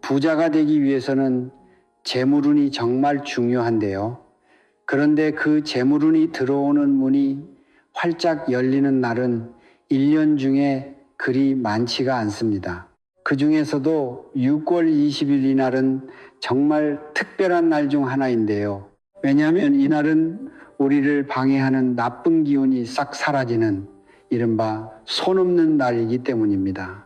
부자가 되기 위해서는 재물운이 정말 중요한데요. 그런데 그 재물운이 들어오는 문이 활짝 열리는 날은 1년 중에 그리 많지가 않습니다. 그 중에서도 6월 20일 이날은 정말 특별한 날 중 하나인데요. 왜냐하면 이날은 우리를 방해하는 나쁜 기운이 싹 사라지는 이른바 손 없는 날이기 때문입니다.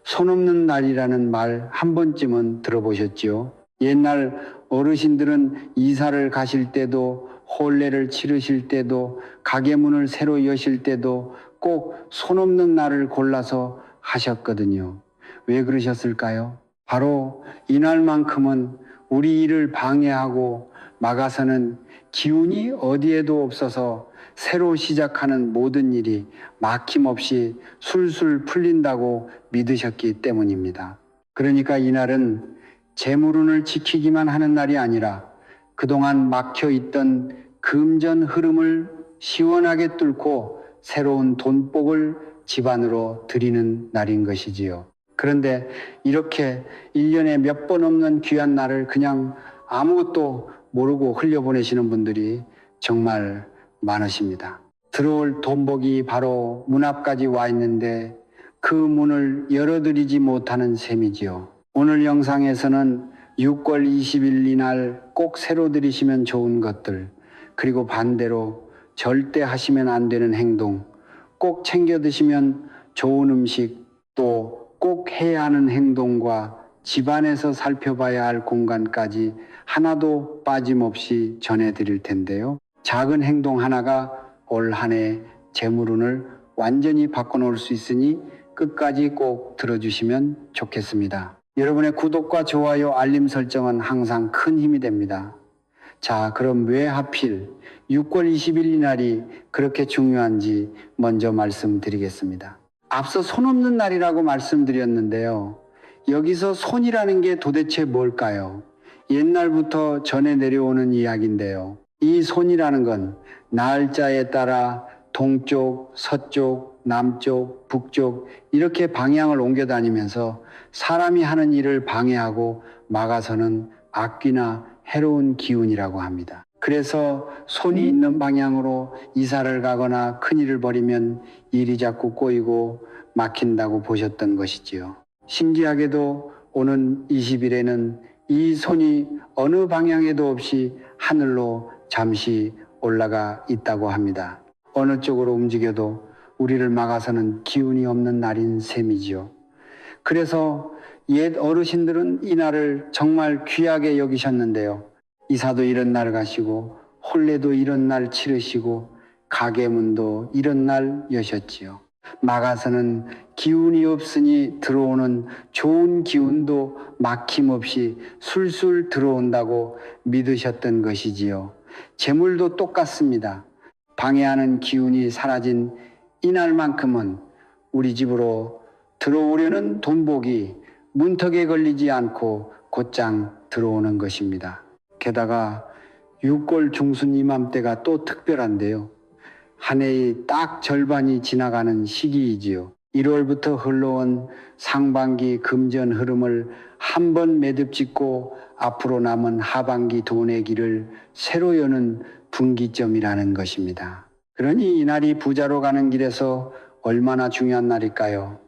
손 없는 날이라는 말 한 번쯤은 들어보셨지요? 옛날 어르신들은 이사를 가실 때도 혼례를 치르실 때도 가게 문을 새로 여실 때도 꼭 손 없는 날을 골라서 하셨거든요. 왜 그러셨을까요? 바로 이날만큼은 우리 일을 방해하고 막아서는 기운이 어디에도 없어서 새로 시작하는 모든 일이 막힘없이 술술 풀린다고 믿으셨기 때문입니다. 그러니까 이날은 재물운을 지키기만 하는 날이 아니라 그동안 막혀있던 금전 흐름을 시원하게 뚫고 새로운 돈복을 집안으로 드리는 날인 것이지요. 그런데 이렇게 1년에 몇 번 없는 귀한 날을 그냥 아무것도 모르고 흘려보내시는 분들이 정말 많으십니다. 들어올 돈복이 바로 문 앞까지 와 있는데 그 문을 열어드리지 못하는 셈이지요. 오늘 영상에서는 6월 20일 이날 꼭 새로 드리시면 좋은 것들, 그리고 반대로 절대 하시면 안 되는 행동, 꼭 챙겨 드시면 좋은 음식, 또 꼭 해야 하는 행동과 집안에서 살펴봐야 할 공간까지 하나도 빠짐없이 전해드릴 텐데요. 작은 행동 하나가 올 한 해 재물운을 완전히 바꿔놓을 수 있으니 끝까지 꼭 들어주시면 좋겠습니다. 여러분의 구독과 좋아요, 알림 설정은 항상 큰 힘이 됩니다. 자, 그럼 왜 하필 6월 20일 이날이 그렇게 중요한지 먼저 말씀드리겠습니다. 앞서 손 없는 날이라고 말씀드렸는데요. 여기서 손이라는 게 도대체 뭘까요? 옛날부터 전해 내려오는 이야기인데요. 이 손이라는 건 날짜에 따라 동쪽, 서쪽, 남쪽, 북쪽 이렇게 방향을 옮겨 다니면서 사람이 하는 일을 방해하고 막아서는 악귀나 해로운 기운이라고 합니다. 그래서 손이 있는 방향으로 이사를 가거나 큰일을 벌이면 일이 자꾸 꼬이고 막힌다고 보셨던 것이지요. 신기하게도 오는 20일에는 이 손이 어느 방향에도 없이 하늘로 잠시 올라가 있다고 합니다. 어느 쪽으로 움직여도 우리를 막아서는 기운이 없는 날인 셈이지요. 그래서 옛 어르신들은 이 날을 정말 귀하게 여기셨는데요. 이사도 이런 날 가시고 혼례도 이런 날 치르시고 가게 문도 이런 날 여셨지요. 막아서는 기운이 없으니 들어오는 좋은 기운도 막힘없이 술술 들어온다고 믿으셨던 것이지요. 재물도 똑같습니다. 방해하는 기운이 사라진 이날만큼은 우리 집으로 들어오려는 돈복이 문턱에 걸리지 않고 곧장 들어오는 것입니다. 게다가 6월 중순 이맘때가 또 특별한데요. 한 해의 딱 절반이 지나가는 시기이지요. 1월부터 흘러온 상반기 금전 흐름을 한 번 매듭짓고 앞으로 남은 하반기 돈의 길을 새로 여는 분기점이라는 것입니다. 그러니 이날이 부자로 가는 길에서 얼마나 중요한 날일까요?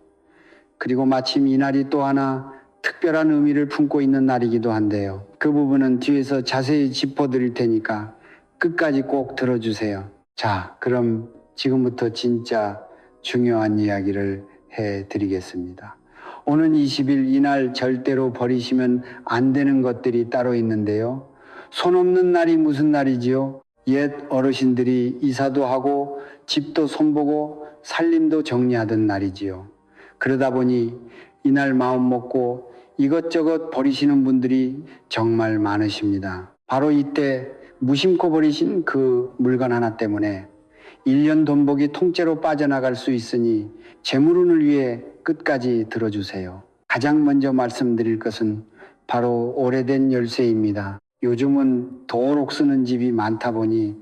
그리고 마침 이날이 또 하나 특별한 의미를 품고 있는 날이기도 한데요. 그 부분은 뒤에서 자세히 짚어드릴 테니까 끝까지 꼭 들어주세요. 자, 그럼 지금부터 진짜 중요한 이야기를 해드리겠습니다. 오는 20일 이날 절대로 버리시면 안 되는 것들이 따로 있는데요. 손 없는 날이 무슨 날이지요? 옛 어르신들이 이사도 하고 집도 손보고 살림도 정리하던 날이지요. 그러다 보니 이날 마음 먹고 이것저것 버리시는 분들이 정말 많으십니다. 바로 이때 무심코 버리신 그 물건 하나 때문에 1년 돈복이 통째로 빠져나갈 수 있으니 재물운을 위해 끝까지 들어주세요. 가장 먼저 말씀드릴 것은 바로 오래된 열쇠입니다. 요즘은 도록 쓰는 집이 많다 보니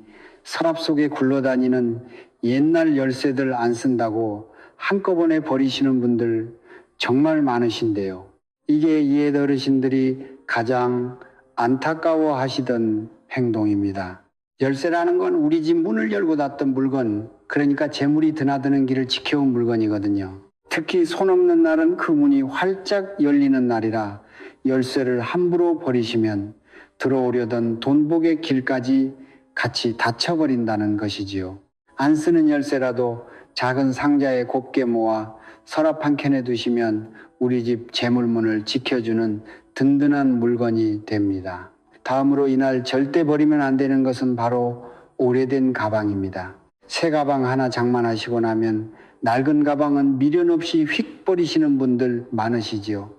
서랍 속에 굴러다니는 옛날 열쇠들 안 쓴다고 한꺼번에 버리시는 분들 정말 많으신데요. 이게 옛 어르신들이 가장 안타까워 하시던 행동입니다. 열쇠라는 건 우리 집 문을 열고 닫던 물건, 그러니까 재물이 드나드는 길을 지켜온 물건이거든요. 특히 손 없는 날은 그 문이 활짝 열리는 날이라 열쇠를 함부로 버리시면 들어오려던 돈복의 길까지 같이 닫혀버린다는 것이지요. 안 쓰는 열쇠라도 작은 상자에 곱게 모아 서랍 한 켠에 두시면 우리 집 재물문을 지켜주는 든든한 물건이 됩니다. 다음으로 이날 절대 버리면 안 되는 것은 바로 오래된 가방입니다. 새 가방 하나 장만하시고 나면 낡은 가방은 미련 없이 휙 버리시는 분들 많으시지요.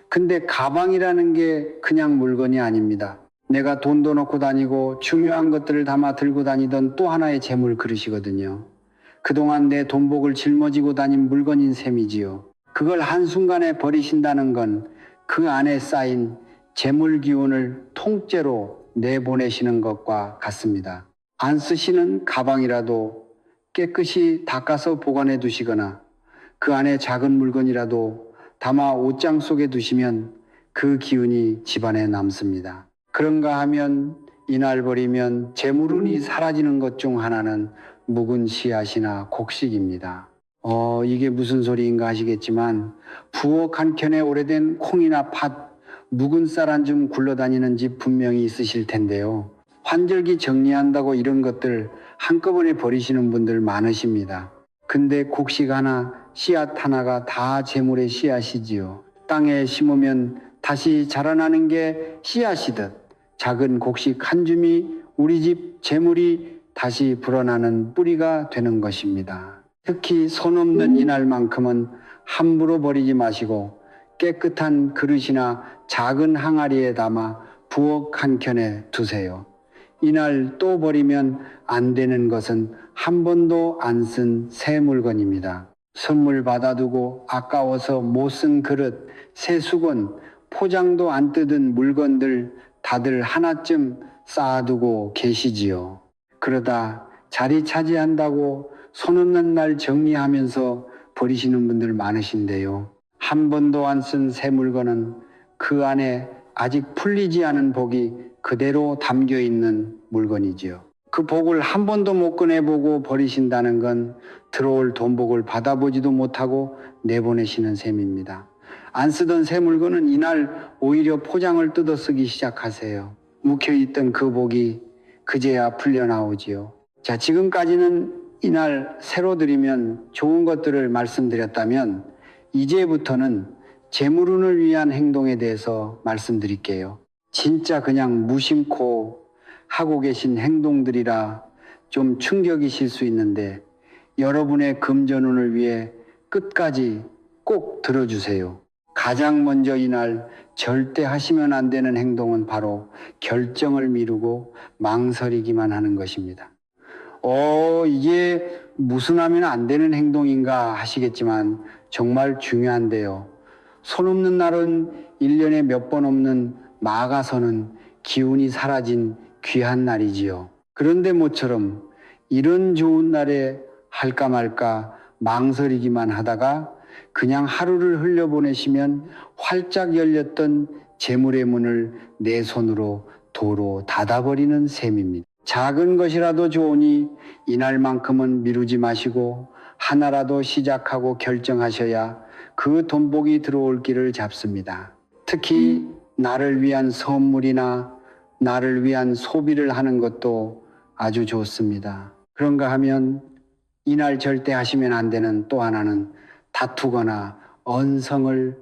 근데 가방이라는 게 그냥 물건이 아닙니다. 내가 돈도 넣고 다니고 중요한 것들을 담아 들고 다니던 또 하나의 재물 그릇이거든요. 그동안 내 돈복을 짊어지고 다닌 물건인 셈이지요. 그걸 한순간에 버리신다는 건 그 안에 쌓인 재물 기운을 통째로 내보내시는 것과 같습니다. 안 쓰시는 가방이라도 깨끗이 닦아서 보관해 두시거나 그 안에 작은 물건이라도 담아 옷장 속에 두시면 그 기운이 집안에 남습니다. 그런가 하면 이날 버리면 재물운이 사라지는 것 중 하나는 묵은 씨앗이나 곡식입니다. 이게 무슨 소리인가 하시겠지만 부엌 한켠에 오래된 콩이나 팥, 묵은 쌀 한 줌 굴러다니는 집 분명히 있으실 텐데요. 환절기 정리한다고 이런 것들 한꺼번에 버리시는 분들 많으십니다. 근데 곡식 하나, 씨앗 하나가 다 재물의 씨앗이지요. 땅에 심으면 다시 자라나는 게 씨앗이듯 작은 곡식 한 줌이 우리 집 재물이 다시 불어나는 뿌리가 되는 것입니다. 특히 손 없는 이날만큼은 함부로 버리지 마시고 깨끗한 그릇이나 작은 항아리에 담아 부엌 한켠에 두세요. 이날 또 버리면 안 되는 것은 한 번도 안 쓴 새 물건입니다. 선물 받아두고 아까워서 못 쓴 그릇, 새 수건, 포장도 안 뜯은 물건들 다들 하나쯤 쌓아두고 계시지요. 그러다 자리 차지한다고 손 없는 날 정리하면서 버리시는 분들 많으신데요. 한 번도 안 쓴 새 물건은 그 안에 아직 풀리지 않은 복이 그대로 담겨 있는 물건이지요. 그 복을 한 번도 못 꺼내보고 버리신다는 건 들어올 돈복을 받아보지도 못하고 내보내시는 셈입니다. 안 쓰던 새 물건은 이날 오히려 포장을 뜯어 쓰기 시작하세요. 묵혀있던 그 복이 그제야 풀려나오지요. 자, 지금까지는 이날 새로 드리면 좋은 것들을 말씀드렸다면 이제부터는 재물운을 위한 행동에 대해서 말씀드릴게요. 진짜 그냥 무심코 하고 계신 행동들이라 좀 충격이실 수 있는데 여러분의 금전운을 위해 끝까지 꼭 들어주세요. 가장 먼저 이날 절대 하시면 안 되는 행동은 바로 결정을 미루고 망설이기만 하는 것입니다. 이게 무슨 하면 안 되는 행동인가 하시겠지만 정말 중요한데요. 손 없는 날은 1년에 몇 번 없는 마가서는 기운이 사라진 귀한 날이지요. 그런데 모처럼 이런 좋은 날에 할까 말까 망설이기만 하다가 그냥 하루를 흘려보내시면 활짝 열렸던 재물의 문을 내 손으로 도로 닫아버리는 셈입니다. 작은 것이라도 좋으니 이날만큼은 미루지 마시고 하나라도 시작하고 결정하셔야 그 돈복이 들어올 길을 잡습니다. 특히 나를 위한 선물이나 나를 위한 소비를 하는 것도 아주 좋습니다. 그런가 하면 이날 절대 하시면 안 되는 또 하나는 다투거나 언성을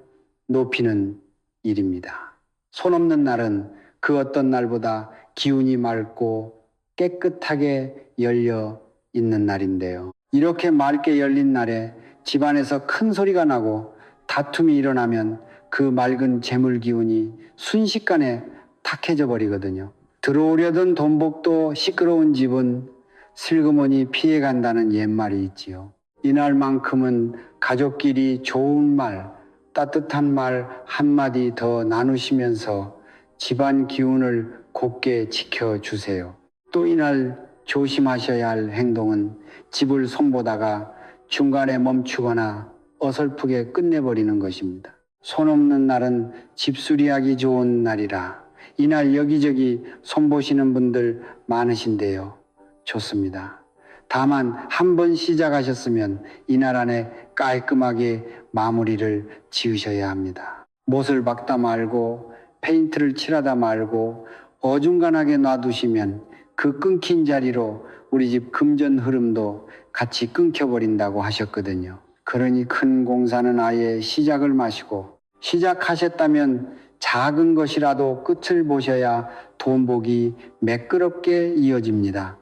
높이는 일입니다. 손 없는 날은 그 어떤 날보다 기운이 맑고 깨끗하게 열려 있는 날인데요. 이렇게 맑게 열린 날에 집안에서 큰 소리가 나고 다툼이 일어나면 그 맑은 재물 기운이 순식간에 탁해져 버리거든요. 들어오려던 돈복도 시끄러운 집은 슬그머니 피해간다는 옛말이 있지요. 이날만큼은 가족끼리 좋은 말, 따뜻한 말 한마디 더 나누시면서 집안 기운을 곱게 지켜주세요. 또 이날 조심하셔야 할 행동은 집을 손보다가 중간에 멈추거나 어설프게 끝내버리는 것입니다. 손 없는 날은 집수리하기 좋은 날이라. 이날 여기저기 손보시는 분들 많으신데요. 좋습니다. 다만 한 번 시작하셨으면 이날 안에 깔끔하게 마무리를 지으셔야 합니다. 못을 박다 말고 페인트를 칠하다 말고 어중간하게 놔두시면 그 끊긴 자리로 우리 집 금전 흐름도 같이 끊겨버린다고 하셨거든요. 그러니 큰 공사는 아예 시작을 마시고, 시작하셨다면 작은 것이라도 끝을 보셔야 돈복이 매끄럽게 이어집니다.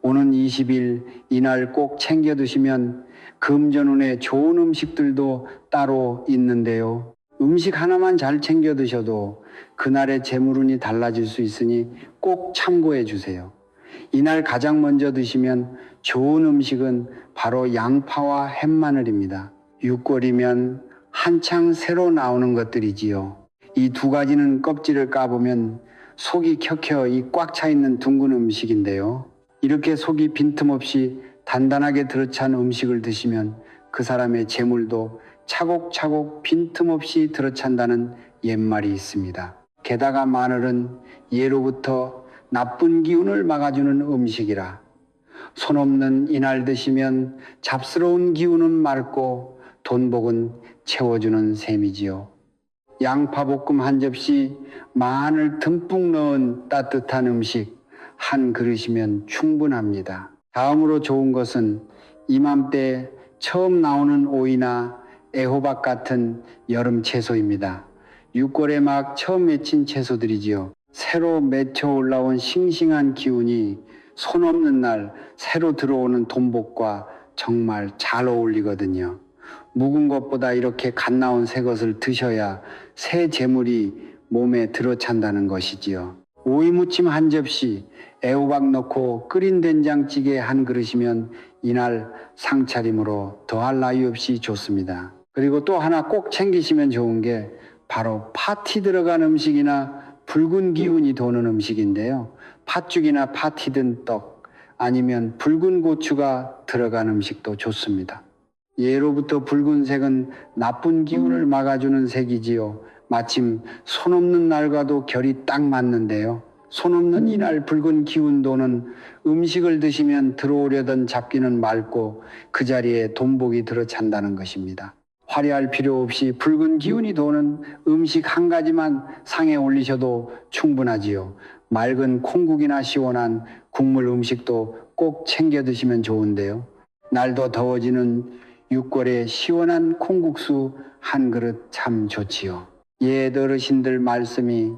오는 20일 이날 꼭 챙겨 드시면 금전운에 좋은 음식들도 따로 있는데요. 음식 하나만 잘 챙겨 드셔도 그날의 재물운이 달라질 수 있으니 꼭 참고해 주세요. 이날 가장 먼저 드시면 좋은 음식은 바로 양파와 햇마늘입니다. 육골이면 한창 새로 나오는 것들이지요. 이 두 가지는 껍질을 까보면 속이 켜켜 이 꽉 차 있는 둥근 음식인데요. 이렇게 속이 빈틈없이 단단하게 들어찬 음식을 드시면 그 사람의 재물도 차곡차곡 빈틈없이 들어찬다는 옛말이 있습니다. 게다가 마늘은 예로부터 나쁜 기운을 막아주는 음식이라 손 없는 이날 드시면 잡스러운 기운은 맑고 돈복은 채워주는 셈이지요. 양파볶음 한 접시, 마늘 듬뿍 넣은 따뜻한 음식 한 그릇이면 충분합니다. 다음으로 좋은 것은 이맘때 처음 나오는 오이나 애호박 같은 여름 채소입니다. 6월에 막 처음 맺힌 채소들이지요. 새로 맺혀 올라온 싱싱한 기운이 손 없는 날 새로 들어오는 돈복과 정말 잘 어울리거든요. 묵은 것보다 이렇게 갓 나온 새 것을 드셔야 새 재물이 몸에 들어찬다는 것이지요. 오이 무침 한 접시, 애호박 넣고 끓인 된장찌개 한 그릇이면 이날 상차림으로 더할 나위 없이 좋습니다. 그리고 또 하나 꼭 챙기시면 좋은 게 바로 파티 들어간 음식이나 붉은 기운이 도는 음식인데요. 팥죽이나 파티 든 떡, 아니면 붉은 고추가 들어간 음식도 좋습니다. 예로부터 붉은색은 나쁜 기운을 막아주는 색이지요. 마침 손 없는 날과도 결이 딱 맞는데요. 손 없는 이날 붉은 기운 도는 음식을 드시면 들어오려던 잡기는 맑고 그 자리에 돈복이 들어찬다는 것입니다. 화려할 필요 없이 붉은 기운이 도는 음식 한 가지만 상에 올리셔도 충분하지요. 맑은 콩국이나 시원한 국물 음식도 꼭 챙겨 드시면 좋은데요. 날도 더워지는 6월에 시원한 콩국수 한 그릇 참 좋지요. 옛 어르신들 말씀이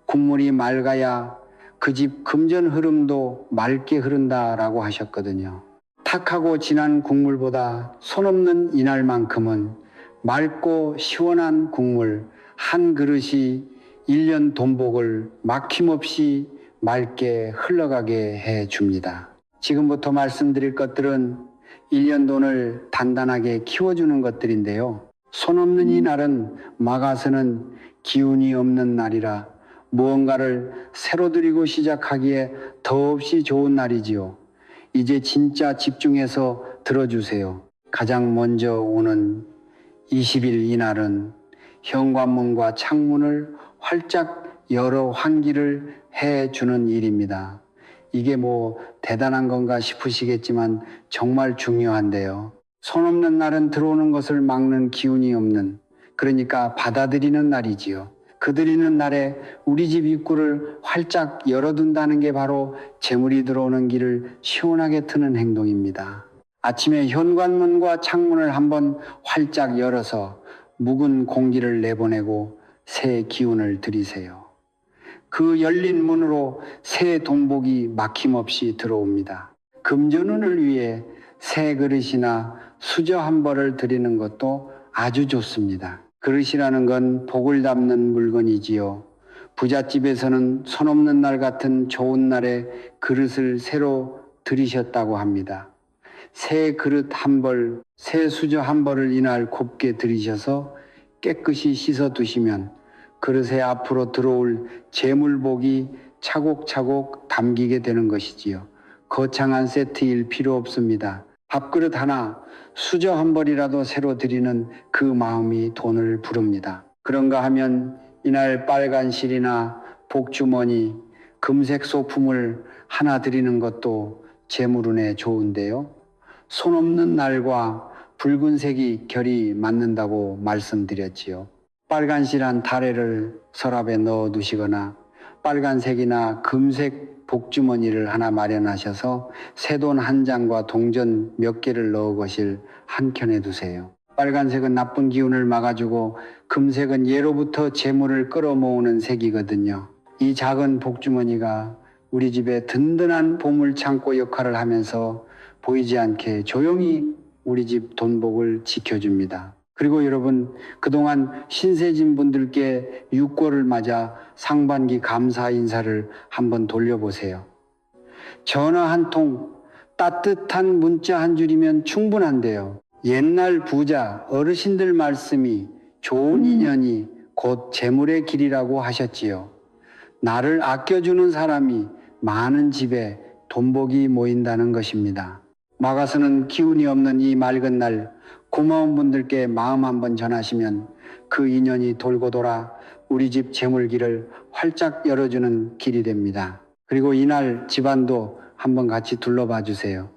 국물이 맑아야 그 집 금전 흐름도 맑게 흐른다라고 하셨거든요. 탁하고 진한 국물보다 손 없는 이날만큼은 맑고 시원한 국물 한 그릇이 1년 돈복을 막힘없이 맑게 흘러가게 해줍니다. 지금부터 말씀드릴 것들은 1년 돈을 단단하게 키워주는 것들인데요. 손 없는 이날은 막아서는 기운이 없는 날이라 무언가를 새로 드리고 시작하기에 더없이 좋은 날이지요. 이제 진짜 집중해서 들어주세요. 가장 먼저 오는 20일 이날은 현관문과 창문을 활짝 열어 환기를 해주는 일입니다. 이게 뭐 대단한 건가 싶으시겠지만 정말 중요한데요. 손 없는 날은 들어오는 것을 막는 기운이 없는, 그러니까 받아들이는 날이지요. 그 드리는 날에 우리 집 입구를 활짝 열어둔다는 게 바로 재물이 들어오는 길을 시원하게 트는 행동입니다. 아침에 현관문과 창문을 한번 활짝 열어서 묵은 공기를 내보내고 새 기운을 들이세요. 그 열린 문으로 새 돈복이 막힘없이 들어옵니다. 금전운을 위해 새 그릇이나 수저 한 벌을 드리는 것도 아주 좋습니다. 그릇이라는 건 복을 담는 물건이지요. 부잣집에서는 손 없는 날 같은 좋은 날에 그릇을 새로 들이셨다고 합니다. 새 그릇 한 벌, 새 수저 한 벌을 이날 곱게 들이셔서 깨끗이 씻어 두시면 그릇에 앞으로 들어올 재물복이 차곡차곡 담기게 되는 것이지요. 거창한 세트일 필요 없습니다. 밥그릇 하나, 수저 한 벌이라도 새로 드리는 그 마음이 돈을 부릅니다. 그런가 하면 이날 빨간 실이나 복주머니, 금색 소품을 하나 드리는 것도 재물운에 좋은데요. 손 없는 날과 붉은색이 결이 맞는다고 말씀드렸지요. 빨간실한 다래를 서랍에 넣어 두시거나 빨간색이나 금색 복주머니를 하나 마련하셔서 새돈 한 장과 동전 몇 개를 넣어 거실 한켠에 두세요. 빨간색은 나쁜 기운을 막아주고 금색은 예로부터 재물을 끌어모으는 색이거든요. 이 작은 복주머니가 우리 집에 든든한 보물창고 역할을 하면서 보이지 않게 조용히 우리 집 돈복을 지켜줍니다. 그리고 여러분, 그동안 신세진 분들께 육골을 맞아 상반기 감사 인사를 한번 돌려보세요. 전화 한 통, 따뜻한 문자 한 줄이면 충분한데요. 옛날 부자 어르신들 말씀이 좋은 인연이 곧 재물의 길이라고 하셨지요. 나를 아껴주는 사람이 많은 집에 돈복이 모인다는 것입니다. 막아서는 기운이 없는 이 맑은 날, 고마운 분들께 마음 한번 전하시면 그 인연이 돌고 돌아 우리 집 재물길을 활짝 열어주는 길이 됩니다. 그리고 이날 집안도 한번 같이 둘러봐 주세요.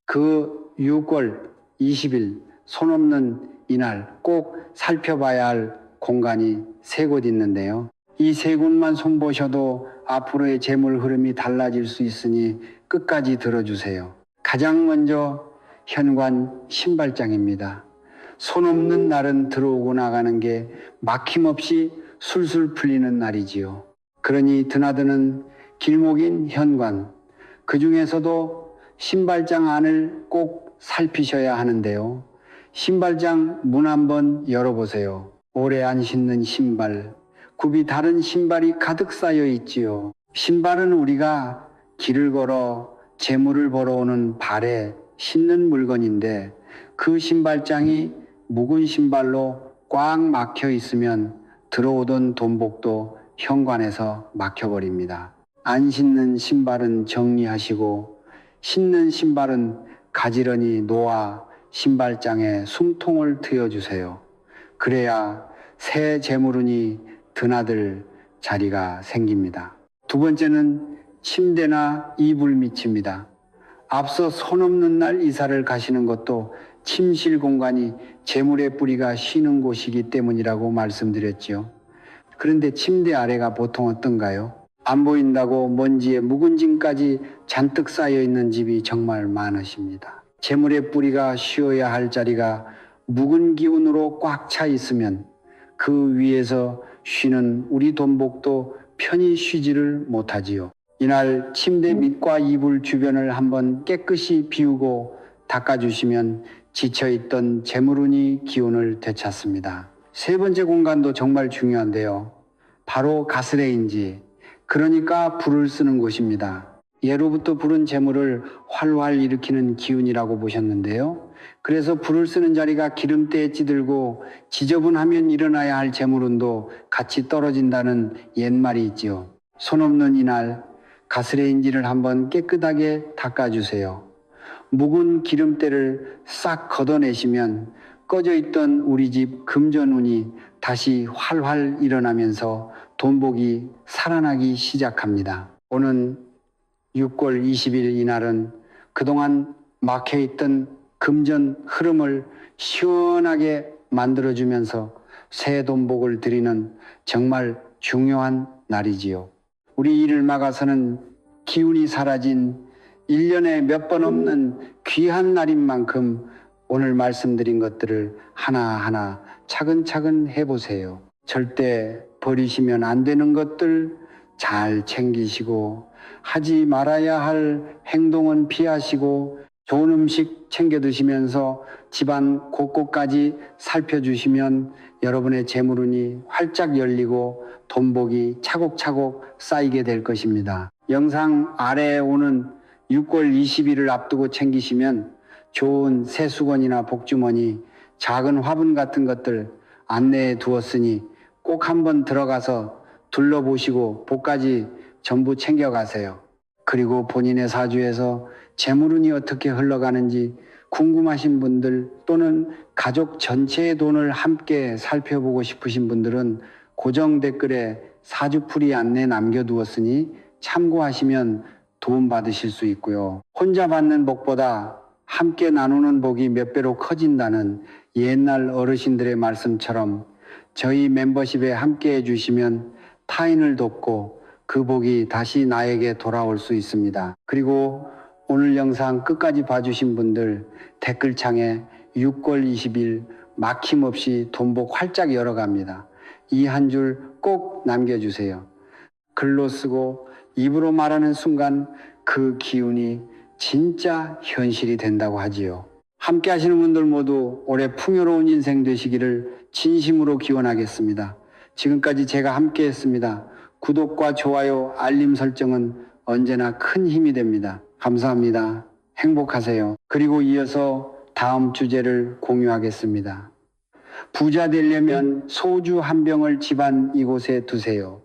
그 6월 20일 손 없는 이날 꼭 살펴봐야 할 공간이 세 곳 있는데요. 이 세 곳만 손보셔도 앞으로의 재물 흐름이 달라질 수 있으니 끝까지 들어주세요. 가장 먼저 현관 신발장입니다. 손 없는 날은 들어오고 나가는 게 막힘없이 술술 풀리는 날이지요. 그러니 드나드는 길목인 현관, 그 중에서도 신발장 안을 꼭 살피셔야 하는데요. 신발장 문 한번 열어보세요. 오래 안 신는 신발, 굽이 다른 신발이 가득 쌓여 있지요. 신발은 우리가 길을 걸어 재물을 벌어 오는 발에 신는 물건인데 그 신발장이 묵은 신발로 꽉 막혀 있으면 들어오던 돈복도 현관에서 막혀버립니다. 안 신는 신발은 정리하시고 신는 신발은 가지런히 놓아 신발장에 숨통을 트여주세요. 그래야 새 재물운이 드나들 자리가 생깁니다. 두 번째는 침대나 이불 밑입니다. 앞서 손 없는 날 이사를 가시는 것도 침실 공간이 재물의 뿌리가 쉬는 곳이기 때문이라고 말씀드렸지요. 그런데 침대 아래가 보통 어떤가요? 안 보인다고 먼지에 묵은 짐까지 잔뜩 쌓여 있는 집이 정말 많으십니다. 재물의 뿌리가 쉬어야 할 자리가 묵은 기운으로 꽉 차 있으면 그 위에서 쉬는 우리 돈복도 편히 쉬지를 못하지요. 이날 침대 밑과 이불 주변을 한번 깨끗이 비우고 닦아주시면 지쳐있던 재물운이 기운을 되찾습니다. 세 번째 공간도 정말 중요한데요. 바로 가스레인지, 그러니까 불을 쓰는 곳입니다. 예로부터 불은 재물을 활활 일으키는 기운이라고 보셨는데요. 그래서 불을 쓰는 자리가 기름때에 찌들고 지저분하면 일어나야 할 재물운도 같이 떨어진다는 옛말이 있지요. 손 없는 이날 가스레인지를 한번 깨끗하게 닦아주세요. 묵은 기름때를 싹 걷어내시면 꺼져 있던 우리 집 금전운이 다시 활활 일어나면서 돈복이 살아나기 시작합니다. 오는 6월 20일 이날은 그동안 막혀있던 금전 흐름을 시원하게 만들어주면서 새 돈복을 드리는 정말 중요한 날이지요. 우리 일을 막아서는 기운이 사라진 1년에 몇 번 없는 귀한 날인 만큼 오늘 말씀드린 것들을 하나하나 차근차근 해보세요. 절대 버리시면 안 되는 것들 잘 챙기시고 하지 말아야 할 행동은 피하시고 좋은 음식 챙겨 드시면서 집안 곳곳까지 살펴주시면 여러분의 재물운이 활짝 열리고 돈복이 차곡차곡 쌓이게 될 것입니다. 영상 아래에 오는 6월 20일을 앞두고 챙기시면 좋은 새수건이나 복주머니, 작은 화분 같은 것들 안내해 두었으니 꼭 한번 들어가서 둘러보시고 복까지 전부 챙겨가세요. 그리고 본인의 사주에서 재물운이 어떻게 흘러가는지 궁금하신 분들 또는 가족 전체의 돈을 함께 살펴보고 싶으신 분들은 고정 댓글에 사주풀이 안내 남겨두었으니 참고하시면 도움받으실 수 있고요. 혼자 받는 복보다 함께 나누는 복이 몇 배로 커진다는 옛날 어르신들의 말씀처럼 저희 멤버십에 함께 해주시면 타인을 돕고 그 복이 다시 나에게 돌아올 수 있습니다. 그리고 오늘 영상 끝까지 봐주신 분들 댓글창에 6월 20일 막힘없이 돈복 활짝 열어갑니다. 이 한 줄 꼭 남겨주세요. 글로 쓰고 입으로 말하는 순간 그 기운이 진짜 현실이 된다고 하지요. 함께 하시는 분들 모두 올해 풍요로운 인생 되시기를 진심으로 기원하겠습니다. 지금까지 제가 함께 했습니다. 구독과 좋아요, 알림 설정은 언제나 큰 힘이 됩니다. 감사합니다. 행복하세요. 그리고 이어서 다음 주제를 공유하겠습니다. 부자 되려면 소주 한 병을 집안 이곳에 두세요.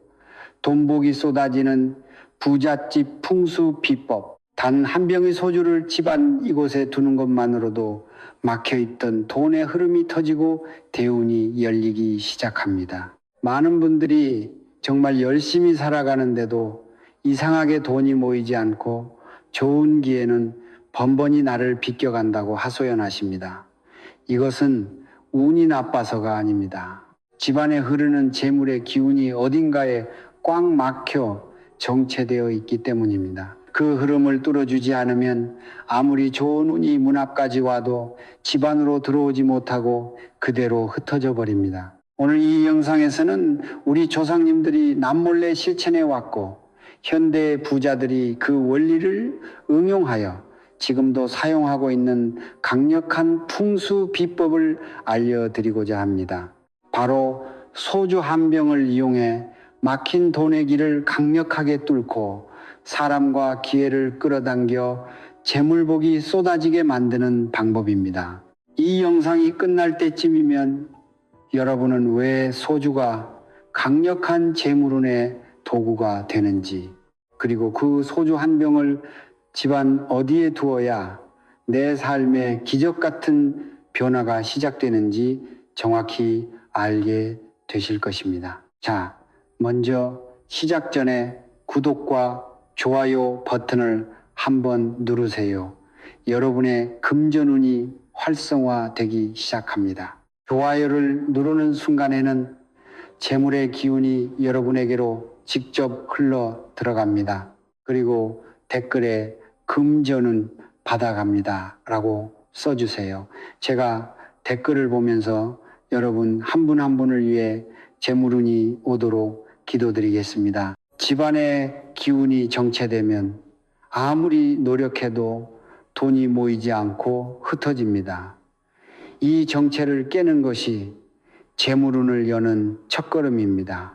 돈복이 쏟아지는 부잣집 풍수 비법. 단 한 병의 소주를 집안 이곳에 두는 것만으로도 막혀있던 돈의 흐름이 터지고 대운이 열리기 시작합니다. 많은 분들이 정말 열심히 살아가는데도 이상하게 돈이 모이지 않고 좋은 기회는 번번이 나를 비껴간다고 하소연하십니다. 이것은 운이 나빠서가 아닙니다. 집안에 흐르는 재물의 기운이 어딘가에 꽉 막혀 정체되어 있기 때문입니다. 그 흐름을 뚫어주지 않으면 아무리 좋은 운이 문 앞까지 와도 집안으로 들어오지 못하고 그대로 흩어져 버립니다. 오늘 이 영상에서는 우리 조상님들이 남몰래 실천해 왔고 현대 부자들이 그 원리를 응용하여 지금도 사용하고 있는 강력한 풍수 비법을 알려드리고자 합니다. 바로 소주 한 병을 이용해 막힌 돈의 길을 강력하게 뚫고 사람과 기회를 끌어당겨 재물복이 쏟아지게 만드는 방법입니다. 이 영상이 끝날 때쯤이면 여러분은 왜 소주가 강력한 재물운의 도구가 되는지, 그리고 그 소주 한 병을 집안 어디에 두어야 내 삶에 기적 같은 변화가 시작되는지 정확히 알게 되실 것입니다. 자, 먼저 시작 전에 구독과 좋아요 버튼을 한번 누르세요. 여러분의 금전운이 활성화되기 시작합니다. 좋아요를 누르는 순간에는 재물의 기운이 여러분에게로 직접 흘러 들어갑니다. 그리고 댓글에 금전운 받아갑니다 라고 써주세요. 제가 댓글을 보면서 여러분 한 분 한 분을 위해 재물운이 오도록 기도드리겠습니다. 집안의 기운이 정체되면 아무리 노력해도 돈이 모이지 않고 흩어집니다. 이 정체를 깨는 것이 재물운을 여는 첫걸음입니다.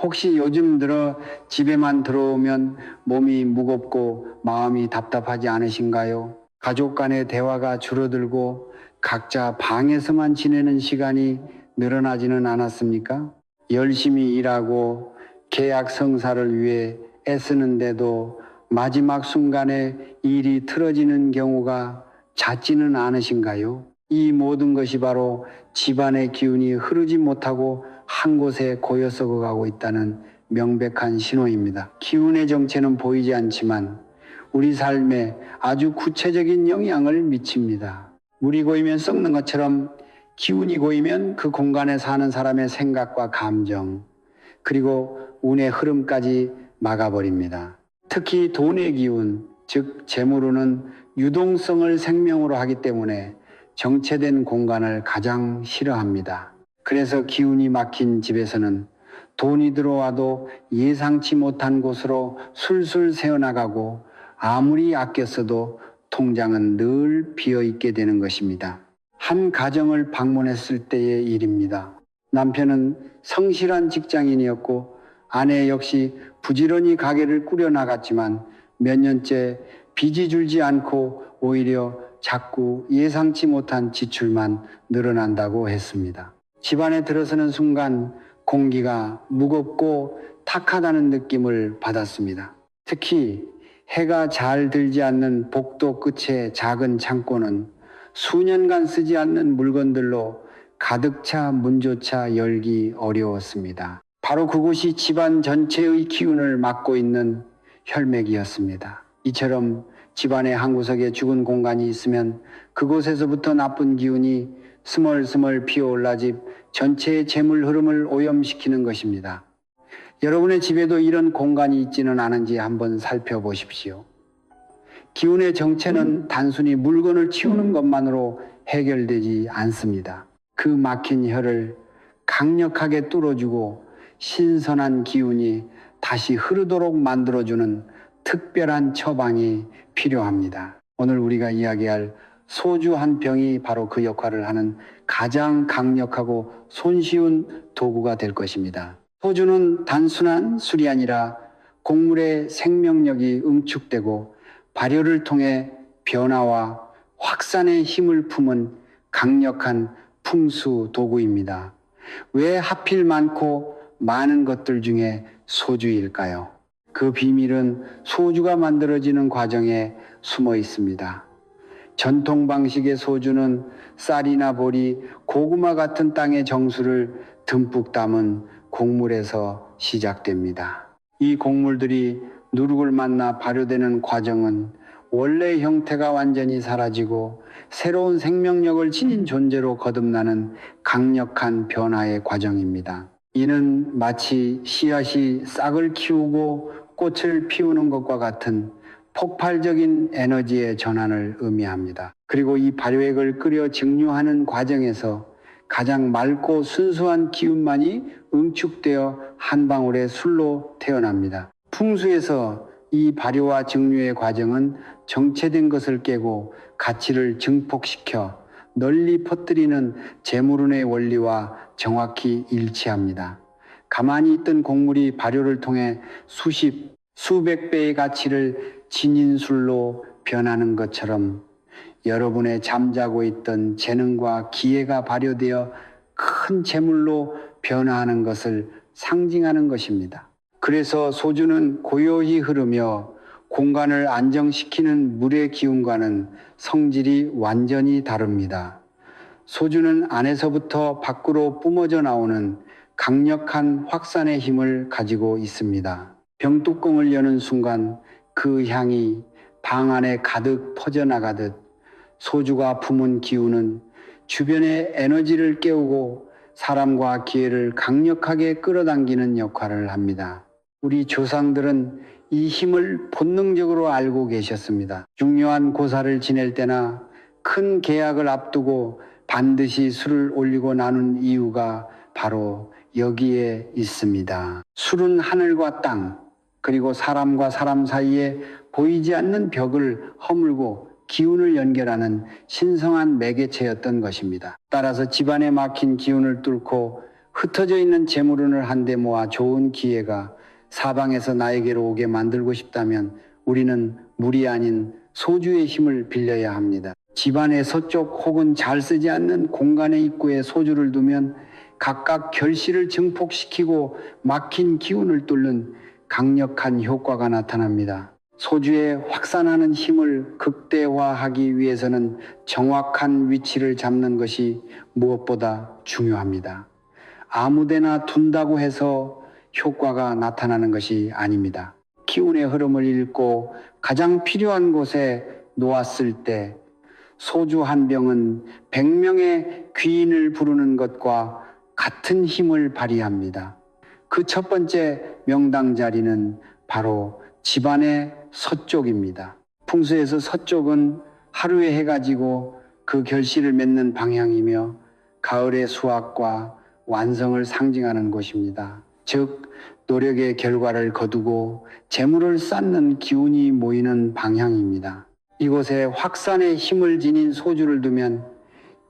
혹시 요즘 들어 집에만 들어오면 몸이 무겁고 마음이 답답하지 않으신가요? 가족 간의 대화가 줄어들고 각자 방에서만 지내는 시간이 늘어나지는 않았습니까? 열심히 일하고 계약 성사를 위해 애쓰는데도 마지막 순간에 일이 틀어지는 경우가 잦지는 않으신가요? 이 모든 것이 바로 집안의 기운이 흐르지 못하고 한 곳에 고여 썩어가고 있다는 명백한 신호입니다. 기운의 정체는 보이지 않지만 우리 삶에 아주 구체적인 영향을 미칩니다. 물이 고이면 썩는 것처럼 기운이 고이면 그 공간에 사는 사람의 생각과 감정, 그리고 운의 흐름까지 막아버립니다. 특히 돈의 기운, 즉 재물운은 유동성을 생명으로 하기 때문에 정체된 공간을 가장 싫어합니다. 그래서 기운이 막힌 집에서는 돈이 들어와도 예상치 못한 곳으로 술술 새어나가고 아무리 아껴 써도 통장은 늘 비어있게 되는 것입니다. 한 가정을 방문했을 때의 일입니다. 남편은 성실한 직장인이었고 아내 역시 부지런히 가게를 꾸려나갔지만 몇 년째 빚이 줄지 않고 오히려 자꾸 예상치 못한 지출만 늘어난다고 했습니다. 집안에 들어서는 순간 공기가 무겁고 탁하다는 느낌을 받았습니다. 특히 해가 잘 들지 않는 복도 끝의 작은 창고는 수년간 쓰지 않는 물건들로 가득 차 문조차 열기 어려웠습니다. 바로 그곳이 집안 전체의 기운을 맡고 있는 혈맥이었습니다. 이처럼 집안의 한 구석에 죽은 공간이 있으면 그곳에서부터 나쁜 기운이 스멀스멀 피어올라 집 전체의 재물 흐름을 오염시키는 것입니다. 여러분의 집에도 이런 공간이 있지는 않은지 한번 살펴보십시오. 기운의 정체는 단순히 물건을 치우는 것만으로 해결되지 않습니다. 그 막힌 혈을 강력하게 뚫어주고 신선한 기운이 다시 흐르도록 만들어주는 특별한 처방이 필요합니다. 오늘 우리가 이야기할 소주 한 병이 바로 그 역할을 하는 가장 강력하고 손쉬운 도구가 될 것입니다. 소주는 단순한 술이 아니라 곡물의 생명력이 응축되고 발효를 통해 변화와 확산의 힘을 품은 강력한 풍수 도구입니다. 왜 하필 많고 많은 것들 중에 소주일까요? 그 비밀은 소주가 만들어지는 과정에 숨어 있습니다. 전통 방식의 소주는 쌀이나 보리, 고구마 같은 땅의 정수를 듬뿍 담은 곡물에서 시작됩니다. 이 곡물들이 누룩을 만나 발효되는 과정은 원래 형태가 완전히 사라지고 새로운 생명력을 지닌 존재로 거듭나는 강력한 변화의 과정입니다. 이는 마치 씨앗이 싹을 키우고 꽃을 피우는 것과 같은 폭발적인 에너지의 전환을 의미합니다. 그리고 이 발효액을 끓여 증류하는 과정에서 가장 맑고 순수한 기운만이 응축되어 한 방울의 술로 태어납니다. 풍수에서 이 발효와 증류의 과정은 정체된 것을 깨고 가치를 증폭시켜 널리 퍼뜨리는 재물운의 원리와 정확히 일치합니다. 가만히 있던 곡물이 발효를 통해 수십, 수백 배의 가치를 지닌 술로 변하는 것처럼 여러분의 잠자고 있던 재능과 기회가 발효되어 큰 재물로 변화하는 것을 상징하는 것입니다. 그래서 소주는 고요히 흐르며 공간을 안정시키는 물의 기운과는 성질이 완전히 다릅니다. 소주는 안에서부터 밖으로 뿜어져 나오는 강력한 확산의 힘을 가지고 있습니다. 병뚜껑을 여는 순간 그 향이 방 안에 가득 퍼져나가듯 소주가 품은 기운은 주변의 에너지를 깨우고 사람과 기회를 강력하게 끌어당기는 역할을 합니다. 우리 조상들은 이 힘을 본능적으로 알고 계셨습니다. 중요한 고사를 지낼 때나 큰 계약을 앞두고 반드시 술을 올리고 나눈 이유가 바로 여기에 있습니다. 술은 하늘과 땅, 그리고 사람과 사람 사이에 보이지 않는 벽을 허물고 기운을 연결하는 신성한 매개체였던 것입니다. 따라서 집안에 막힌 기운을 뚫고 흩어져 있는 재물운을 한데 모아 좋은 기회가 사방에서 나에게로 오게 만들고 싶다면 우리는 물이 아닌 소주의 힘을 빌려야 합니다. 집안의 서쪽 혹은 잘 쓰지 않는 공간의 입구에 소주를 두면 각각 결실을 증폭시키고 막힌 기운을 뚫는 강력한 효과가 나타납니다. 소주의 확산하는 힘을 극대화하기 위해서는 정확한 위치를 잡는 것이 무엇보다 중요합니다. 아무데나 둔다고 해서 효과가 나타나는 것이 아닙니다. 기운의 흐름을 읽고 가장 필요한 곳에 놓았을 때 소주 한 병은 100명의 귀인을 부르는 것과 같은 힘을 발휘합니다. 그 첫 번째 명당 자리는 바로 집안의 서쪽입니다. 풍수에서 서쪽은 하루의 해가 지고 그 결실을 맺는 방향이며 가을의 수확과 완성을 상징하는 곳입니다. 즉 노력의 결과를 거두고 재물을 쌓는 기운이 모이는 방향입니다. 이곳에 확산의 힘을 지닌 소주를 두면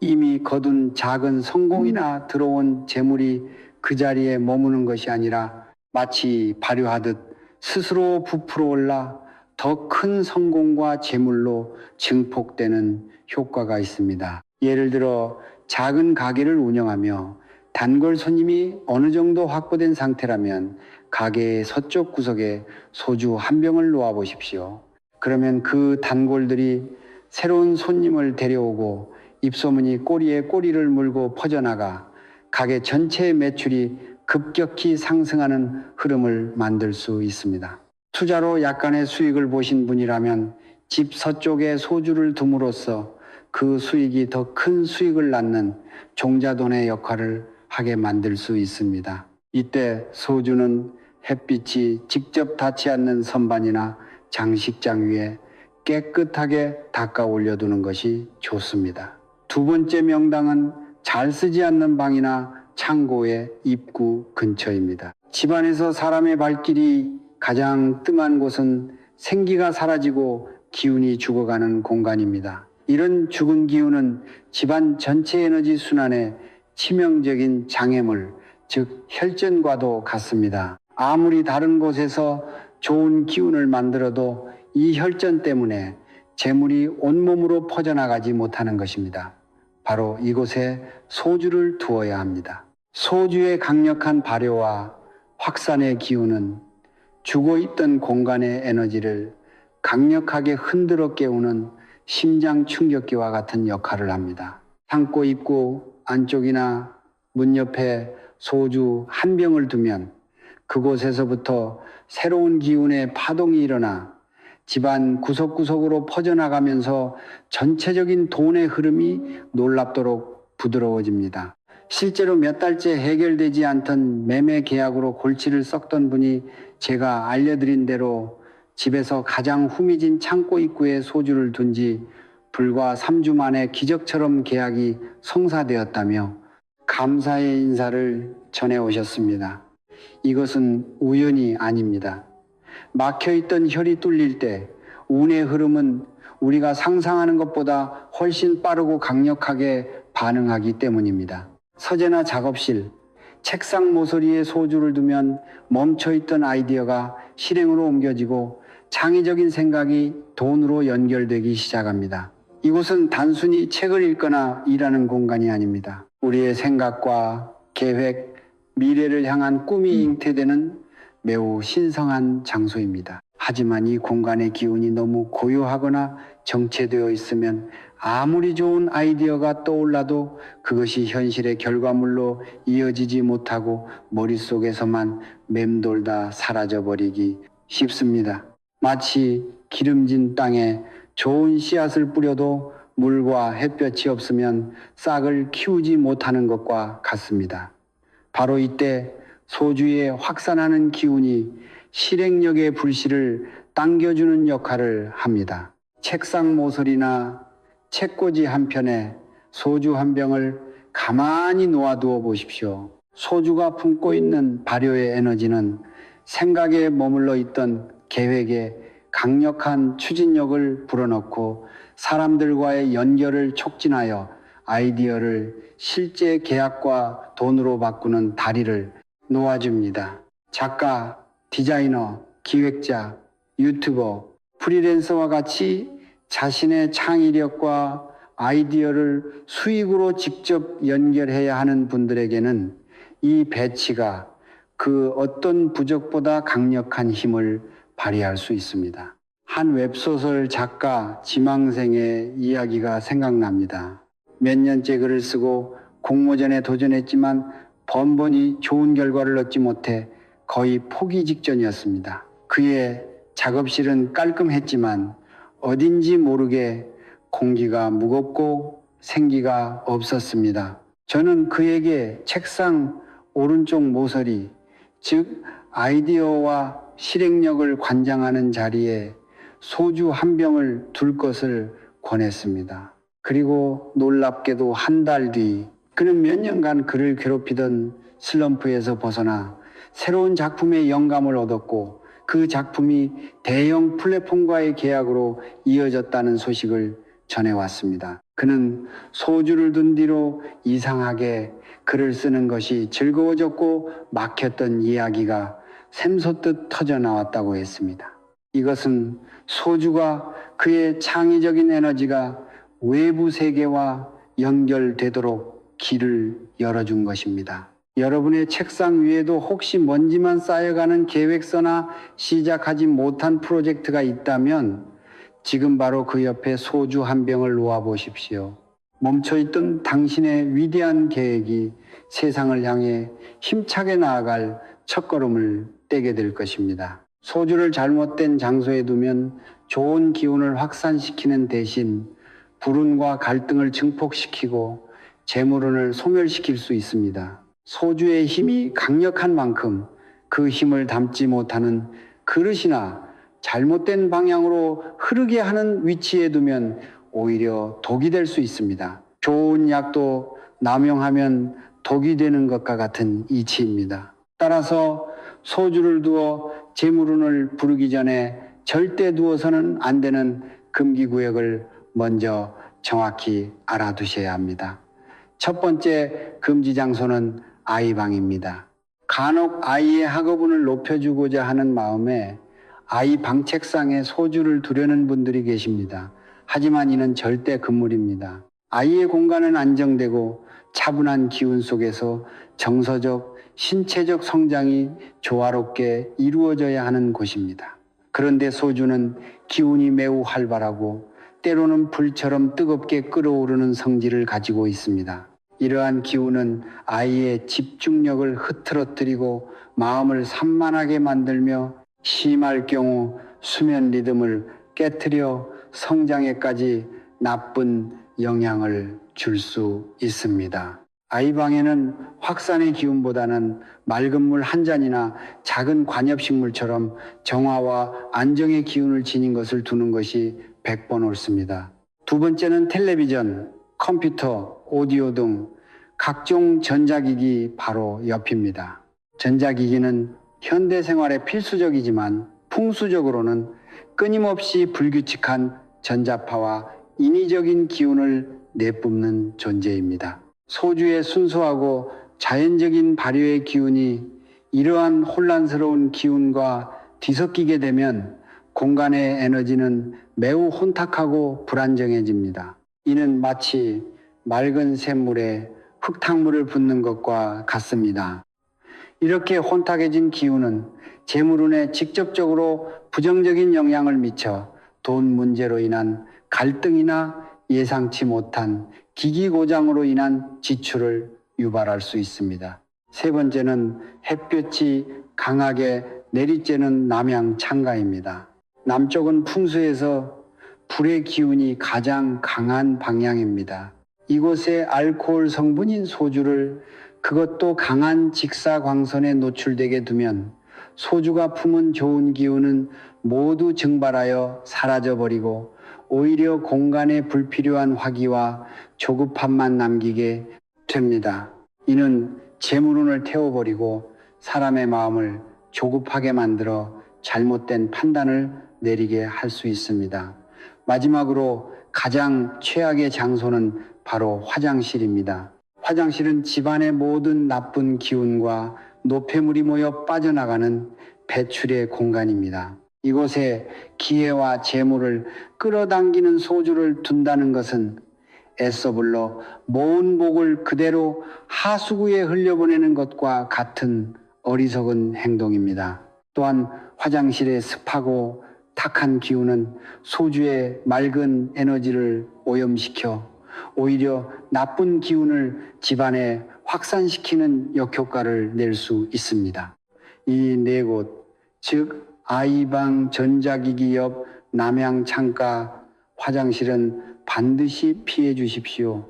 이미 거둔 작은 성공이나 들어온 재물이 그 자리에 머무는 것이 아니라 마치 발효하듯 스스로 부풀어 올라 더 큰 성공과 재물로 증폭되는 효과가 있습니다. 예를 들어 작은 가게를 운영하며 단골 손님이 어느 정도 확보된 상태라면 가게의 서쪽 구석에 소주 한 병을 놓아 보십시오. 그러면 그 단골들이 새로운 손님을 데려오고 입소문이 꼬리에 꼬리를 물고 퍼져나가 가게 전체의 매출이 급격히 상승하는 흐름을 만들 수 있습니다. 투자로 약간의 수익을 보신 분이라면 집 서쪽에 소주를 둠으로써 그 수익이 더 큰 수익을 낳는 종자돈의 역할을 하게 만들 수 있습니다. 이때 소주는 햇빛이 직접 닿지 않는 선반이나 장식장 위에 깨끗하게 닦아 올려두는 것이 좋습니다. 두 번째 명당은 잘 쓰지 않는 방이나 창고의 입구 근처입니다. 집안에서 사람의 발길이 가장 뜸한 곳은 생기가 사라지고 기운이 죽어가는 공간입니다. 이런 죽은 기운은 집안 전체 에너지 순환에 치명적인 장애물, 즉 혈전과도 같습니다. 아무리 다른 곳에서 좋은 기운을 만들어도 이 혈전 때문에 재물이 온몸으로 퍼져나가지 못하는 것입니다. 바로 이곳에 소주를 두어야 합니다. 소주의 강력한 발효와 확산의 기운은 죽어있던 공간의 에너지를 강력하게 흔들어 깨우는 심장 충격기와 같은 역할을 합니다. 창고 입구 안쪽이나 문 옆에 소주 한 병을 두면 그곳에서부터 새로운 기운의 파동이 일어나 집안 구석구석으로 퍼져나가면서 전체적인 돈의 흐름이 놀랍도록 부드러워집니다. 실제로 몇 달째 해결되지 않던 매매 계약으로 골치를 썩던 분이 제가 알려드린 대로 집에서 가장 후미진 창고 입구에 소주를 둔 지 불과 3주 만에 기적처럼 계약이 성사되었다며 감사의 인사를 전해 오셨습니다. 이것은 우연이 아닙니다. 막혀있던 혈이 뚫릴 때 운의 흐름은 우리가 상상하는 것보다 훨씬 빠르고 강력하게 반응하기 때문입니다. 서재나 작업실, 책상 모서리에 소주를 두면 멈춰있던 아이디어가 실행으로 옮겨지고 창의적인 생각이 돈으로 연결되기 시작합니다. 이곳은 단순히 책을 읽거나 일하는 공간이 아닙니다. 우리의 생각과 계획, 미래를 향한 꿈이 잉태되는 매우 신성한 장소입니다. 하지만 이 공간의 기운이 너무 고요하거나 정체되어 있으면 아무리 좋은 아이디어가 떠올라도 그것이 현실의 결과물로 이어지지 못하고 머릿속에서만 맴돌다 사라져버리기 쉽습니다. 마치 기름진 땅에 좋은 씨앗을 뿌려도 물과 햇볕이 없으면 싹을 키우지 못하는 것과 같습니다. 바로 이때 소주의 확산하는 기운이 실행력의 불씨를 당겨주는 역할을 합니다. 책상 모서리나 책꽂이 한편에 소주 한 병을 가만히 놓아두어 보십시오. 소주가 품고 있는 발효의 에너지는 생각에 머물러 있던 계획에 강력한 추진력을 불어넣고 사람들과의 연결을 촉진하여 아이디어를 실제 계약과 돈으로 바꾸는 다리를 놓아줍니다. 작가, 디자이너, 기획자, 유튜버, 프리랜서와 같이 자신의 창의력과 아이디어를 수익으로 직접 연결해야 하는 분들에게는 이 배치가 그 어떤 부적보다 강력한 힘을 발휘할 수 있습니다. 한 웹소설 작가 지망생의 이야기가 생각납니다. 몇 년째 글을 쓰고 공모전에 도전했지만 번번이 좋은 결과를 얻지 못해 거의 포기 직전이었습니다. 그의 작업실은 깔끔했지만 어딘지 모르게 공기가 무겁고 생기가 없었습니다. 저는 그에게 책상 오른쪽 모서리, 즉 아이디어와 실행력을 관장하는 자리에 소주 한 병을 둘 것을 권했습니다. 그리고 놀랍게도 한 달 뒤 그는 몇 년간 그를 괴롭히던 슬럼프에서 벗어나 새로운 작품의 영감을 얻었고 그 작품이 대형 플랫폼과의 계약으로 이어졌다는 소식을 전해왔습니다. 그는 소주를 둔 뒤로 이상하게 글을 쓰는 것이 즐거워졌고 막혔던 이야기가 샘솟듯 터져나왔다고 했습니다. 이것은 소주가 그의 창의적인 에너지가 외부 세계와 연결되도록 길을 열어준 것입니다. 여러분의 책상 위에도 혹시 먼지만 쌓여가는 계획서나 시작하지 못한 프로젝트가 있다면 지금 바로 그 옆에 소주 한 병을 놓아 보십시오. 멈춰있던 당신의 위대한 계획이 세상을 향해 힘차게 나아갈 첫걸음을 떼게 될 것입니다. 소주를 잘못된 장소에 두면 좋은 기운을 확산시키는 대신 불운과 갈등을 증폭시키고 재물운을 소멸시킬 수 있습니다. 소주의 힘이 강력한 만큼 그 힘을 담지 못하는 그릇이나 잘못된 방향으로 흐르게 하는 위치에 두면 오히려 독이 될 수 있습니다. 좋은 약도 남용하면 독이 되는 것과 같은 이치입니다. 따라서 소주를 두어 재물운을 부르기 전에 절대 두어서는 안 되는 금기구역을 먼저 정확히 알아두셔야 합니다. 첫 번째 금지 장소는 아이방입니다. 간혹 아이의 학업운을 높여주고자 하는 마음에 아이 방 책상에 소주를 두려는 분들이 계십니다. 하지만 이는 절대 금물입니다. 아이의 공간은 안정되고 차분한 기운 속에서 정서적, 신체적 성장이 조화롭게 이루어져야 하는 곳입니다. 그런데 소주는 기운이 매우 활발하고 때로는 불처럼 뜨겁게 끓어오르는 성질을 가지고 있습니다. 이러한 기운은 아이의 집중력을 흐트러뜨리고 마음을 산만하게 만들며 심할 경우 수면 리듬을 깨트려 성장에까지 나쁜 영향을 줄 수 있습니다. 아이방에는 확산의 기운보다는 맑은 물 한 잔이나 작은 관엽식물처럼 정화와 안정의 기운을 지닌 것을 두는 것이 100번 옳습니다. 두 번째는 텔레비전, 컴퓨터, 오디오 등 각종 전자기기 바로 옆입니다. 전자기기는 현대 생활에 필수적이지만 풍수적으로는 끊임없이 불규칙한 전자파와 인위적인 기운을 내뿜는 존재입니다. 소주의 순수하고 자연적인 발효의 기운이 이러한 혼란스러운 기운과 뒤섞이게 되면 공간의 에너지는 매우 혼탁하고 불안정해집니다. 이는 마치 맑은 샘물에 흙탕물을 붓는 것과 같습니다. 이렇게 혼탁해진 기운은 재물운에 직접적으로 부정적인 영향을 미쳐 돈 문제로 인한 갈등이나 예상치 못한 기기 고장으로 인한 지출을 유발할 수 있습니다. 세 번째는 햇볕이 강하게 내리쬐는 남양 창가입니다. 남쪽은 풍수에서 불의 기운이 가장 강한 방향입니다. 이곳에 알코올 성분인 소주를 그것도 강한 직사광선에 노출되게 두면 소주가 품은 좋은 기운은 모두 증발하여 사라져버리고 오히려 공간에 불필요한 화기와 조급함만 남기게 됩니다. 이는 재물운을 태워버리고 사람의 마음을 조급하게 만들어 잘못된 판단을 내리게 할 수 있습니다. 마지막으로 가장 최악의 장소는 바로 화장실입니다. 화장실은 집안의 모든 나쁜 기운과 노폐물이 모여 빠져나가는 배출의 공간입니다. 이곳에 기회와 재물을 끌어당기는 소주를 둔다는 것은 애써 불러 모은 복을 그대로 하수구에 흘려보내는 것과 같은 어리석은 행동입니다. 또한 화장실의 습하고 탁한 기운은 소주의 맑은 에너지를 오염시켜 오히려 나쁜 기운을 집안에 확산시키는 역효과를 낼 수 있습니다. 이 네 곳, 즉 아이방, 전자기기 옆, 남양 창가, 화장실은 반드시 피해 주십시오.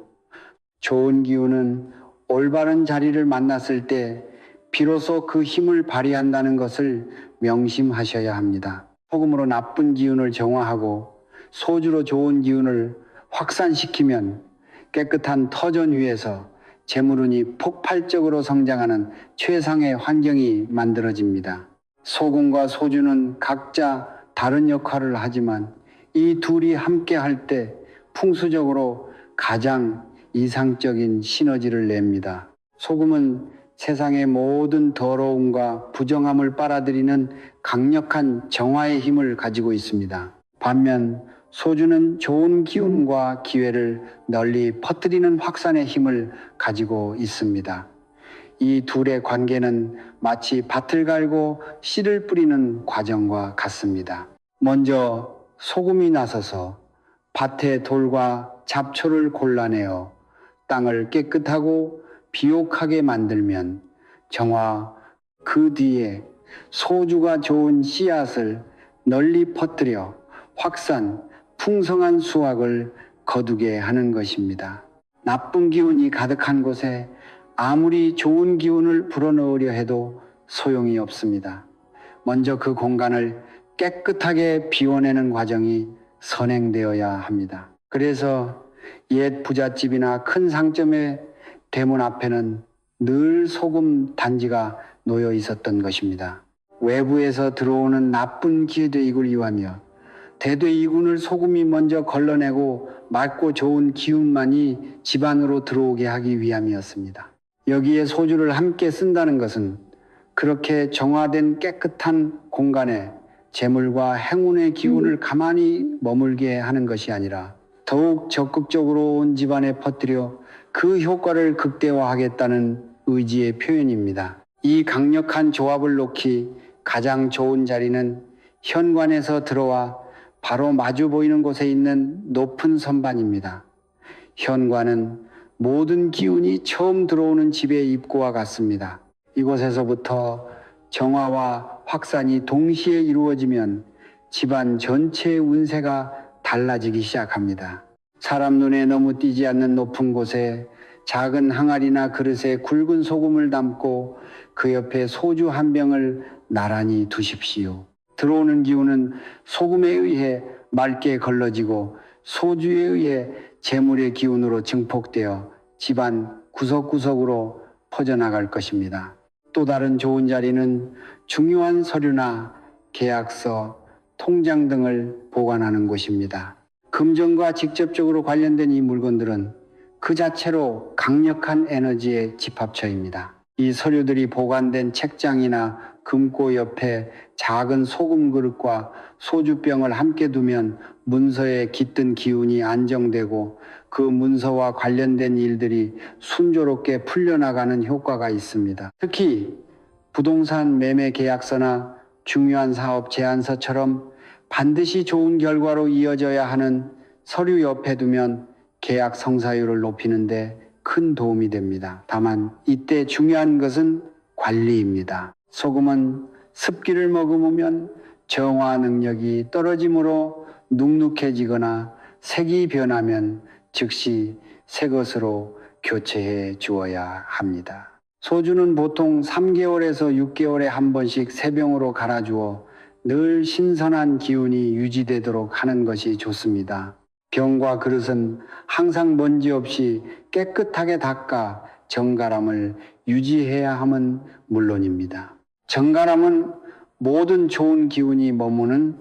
좋은 기운은 올바른 자리를 만났을 때 비로소 그 힘을 발휘한다는 것을 명심하셔야 합니다. 소금으로 나쁜 기운을 정화하고 소주로 좋은 기운을 확산시키면 깨끗한 터전 위에서 재물운이 폭발적으로 성장하는 최상의 환경이 만들어집니다. 소금과 소주는 각자 다른 역할을 하지만 이 둘이 함께 할 때 풍수적으로 가장 이상적인 시너지를 냅니다. 소금은 세상의 모든 더러움과 부정함을 빨아들이는 강력한 정화의 힘을 가지고 있습니다. 반면 소주는 좋은 기운과 기회를 널리 퍼뜨리는 확산의 힘을 가지고 있습니다. 이 둘의 관계는 마치 밭을 갈고 씨를 뿌리는 과정과 같습니다. 먼저 소금이 나서서 밭의 돌과 잡초를 골라내어 땅을 깨끗하고 비옥하게 만들면 정화 그 뒤에 소주가 좋은 씨앗을 널리 퍼뜨려 확산, 풍성한 수확을 거두게 하는 것입니다. 나쁜 기운이 가득한 곳에 아무리 좋은 기운을 불어넣으려 해도 소용이 없습니다. 먼저 그 공간을 깨끗하게 비워내는 과정이 선행되어야 합니다. 그래서 옛 부잣집이나 큰 상점의 대문 앞에는 늘 소금 단지가 놓여 있었던 것입니다. 외부에서 들어오는 나쁜 기대이익을 이용하며 대대이군을 소금이 먼저 걸러내고 맑고 좋은 기운만이 집안으로 들어오게 하기 위함이었습니다. 여기에 소주를 함께 쓴다는 것은 그렇게 정화된 깨끗한 공간에 재물과 행운의 기운을 가만히 머물게 하는 것이 아니라 더욱 적극적으로 온 집안에 퍼뜨려 그 효과를 극대화하겠다는 의지의 표현입니다. 이 강력한 조합을 놓기 가장 좋은 자리는 현관에서 들어와 바로 마주 보이는 곳에 있는 높은 선반입니다. 현관은 모든 기운이 처음 들어오는 집의 입구와 같습니다. 이곳에서부터 정화와 확산이 동시에 이루어지면 집안 전체의 운세가 달라지기 시작합니다. 사람 눈에 너무 띄지 않는 높은 곳에 작은 항아리나 그릇에 굵은 소금을 담고 그 옆에 소주 한 병을 나란히 두십시오. 들어오는 기운은 소금에 의해 맑게 걸러지고 소주에 의해 재물의 기운으로 증폭되어 집안 구석구석으로 퍼져나갈 것입니다. 또 다른 좋은 자리는 중요한 서류나 계약서, 통장 등을 보관하는 곳입니다. 금전과 직접적으로 관련된 이 물건들은 그 자체로 강력한 에너지의 집합처입니다. 이 서류들이 보관된 책장이나 금고 옆에 작은 소금 그릇과 소주병을 함께 두면 문서에 깃든 기운이 안정되고 그 문서와 관련된 일들이 순조롭게 풀려나가는 효과가 있습니다. 특히 부동산 매매 계약서나 중요한 사업 제안서처럼 반드시 좋은 결과로 이어져야 하는 서류 옆에 두면 계약 성사율을 높이는 데 큰 도움이 됩니다. 다만 이때 중요한 것은 관리입니다. 소금은 습기를 머금으면 정화 능력이 떨어지므로 눅눅해지거나 색이 변하면 즉시 새 것으로 교체해 주어야 합니다. 소주는 보통 3개월에서 6개월에 한 번씩 새 병으로 갈아주어 늘 신선한 기운이 유지되도록 하는 것이 좋습니다. 병과 그릇은 항상 먼지 없이 깨끗하게 닦아 정갈함을 유지해야 함은 물론입니다. 정갈함은 모든 좋은 기운이 머무는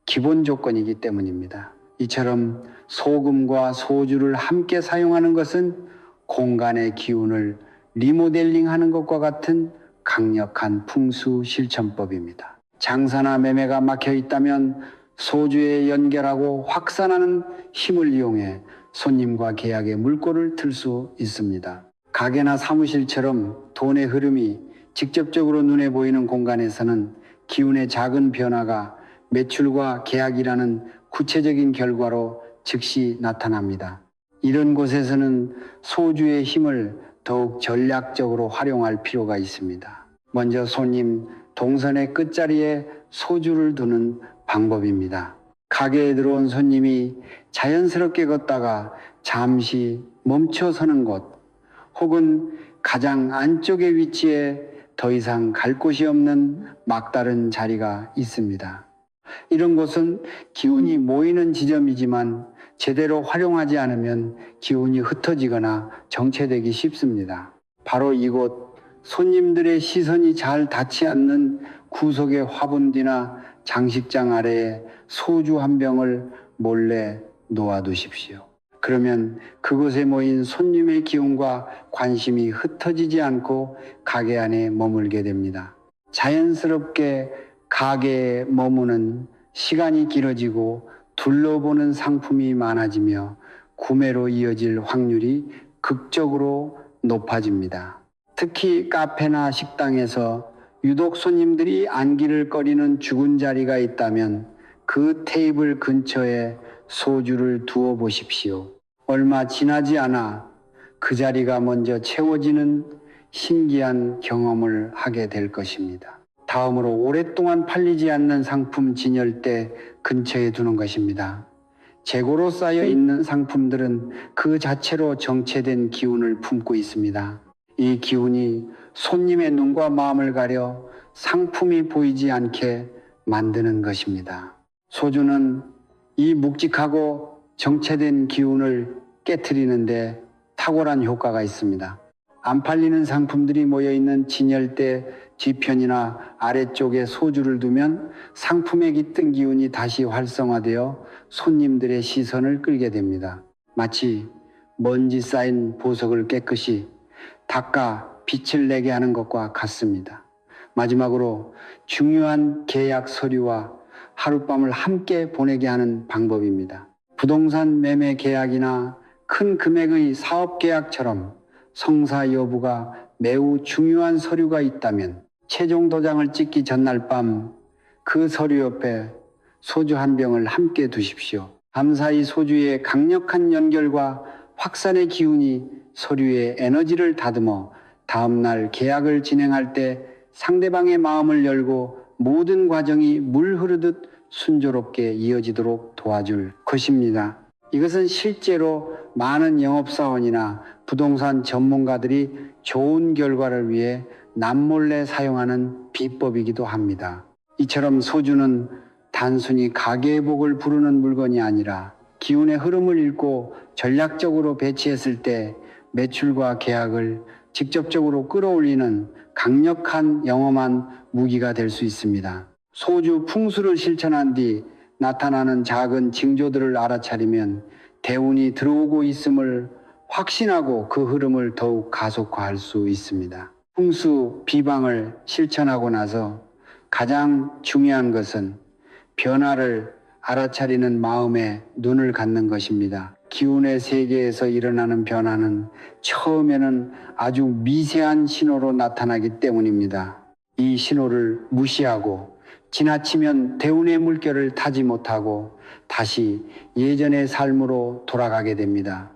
기본 조건이기 때문입니다. 이처럼 소금과 소주를 함께 사용하는 것은 공간의 기운을 리모델링하는 것과 같은 강력한 풍수 실천법입니다. 장사나 매매가 막혀 있다면 소주에 연결하고 확산하는 힘을 이용해 손님과 계약의 물꼬를 틀 수 있습니다. 가게나 사무실처럼 돈의 흐름이 직접적으로 눈에 보이는 공간에서는 기운의 작은 변화가 매출과 계약이라는 구체적인 결과로 즉시 나타납니다. 이런 곳에서는 소주의 힘을 더욱 전략적으로 활용할 필요가 있습니다. 먼저 손님 동선의 끝자리에 소주를 두는 방법입니다. 가게에 들어온 손님이 자연스럽게 걷다가 잠시 멈춰서는 곳 혹은 가장 안쪽의 위치에 더 이상 갈 곳이 없는 막다른 자리가 있습니다. 이런 곳은 기운이 모이는 지점이지만 제대로 활용하지 않으면 기운이 흩어지거나 정체되기 쉽습니다. 바로 이곳 손님들의 시선이 잘 닿지 않는 구석의 화분 뒤나 장식장 아래에 소주 한 병을 몰래 놓아두십시오. 그러면 그곳에 모인 손님의 기운과 관심이 흩어지지 않고 가게 안에 머물게 됩니다. 자연스럽게 가게에 머무는 시간이 길어지고 둘러보는 상품이 많아지며 구매로 이어질 확률이 극적으로 높아집니다. 특히 카페나 식당에서 유독 손님들이 안기를 꺼리는 죽은 자리가 있다면 그 테이블 근처에 소주를 두어 보십시오. 얼마 지나지 않아 그 자리가 먼저 채워지는 신기한 경험을 하게 될 것입니다. 다음으로 오랫동안 팔리지 않는 상품 진열대 근처에 두는 것입니다. 재고로 쌓여 있는 상품들은 그 자체로 정체된 기운을 품고 있습니다. 이 기운이 손님의 눈과 마음을 가려 상품이 보이지 않게 만드는 것입니다. 소주는 이 묵직하고 정체된 기운을 깨트리는데 탁월한 효과가 있습니다. 안 팔리는 상품들이 모여있는 진열대 뒤편이나 아래쪽에 소주를 두면 상품에 깃든 기운이 다시 활성화되어 손님들의 시선을 끌게 됩니다. 마치 먼지 쌓인 보석을 깨끗이 닦아 빛을 내게 하는 것과 같습니다. 마지막으로 중요한 계약 서류와 하룻밤을 함께 보내게 하는 방법입니다. 부동산 매매 계약이나 큰 금액의 사업 계약처럼 성사 여부가 매우 중요한 서류가 있다면 최종 도장을 찍기 전날 밤 그 서류 옆에 소주 한 병을 함께 두십시오. 감사히 소주의 강력한 연결과 확산의 기운이 서류의 에너지를 다듬어 다음날 계약을 진행할 때 상대방의 마음을 열고 모든 과정이 물 흐르듯 순조롭게 이어지도록 도와줄 것입니다. 이것은 실제로 많은 영업사원이나 부동산 전문가들이 좋은 결과를 위해 남몰래 사용하는 비법이기도 합니다. 이처럼 소주는 단순히 가게의 복을 부르는 물건이 아니라 기운의 흐름을 읽고 전략적으로 배치했을 때 매출과 계약을 직접적으로 끌어올리는 강력한 영험한 무기가 될 수 있습니다. 소주 풍수를 실천한 뒤 나타나는 작은 징조들을 알아차리면 대운이 들어오고 있음을 확신하고 그 흐름을 더욱 가속화할 수 있습니다. 풍수 비방을 실천하고 나서 가장 중요한 것은 변화를 알아차리는 마음에 눈을 갖는 것입니다. 기운의 세계에서 일어나는 변화는 처음에는 아주 미세한 신호로 나타나기 때문입니다. 이 신호를 무시하고 지나치면 대운의 물결을 타지 못하고 다시 예전의 삶으로 돌아가게 됩니다.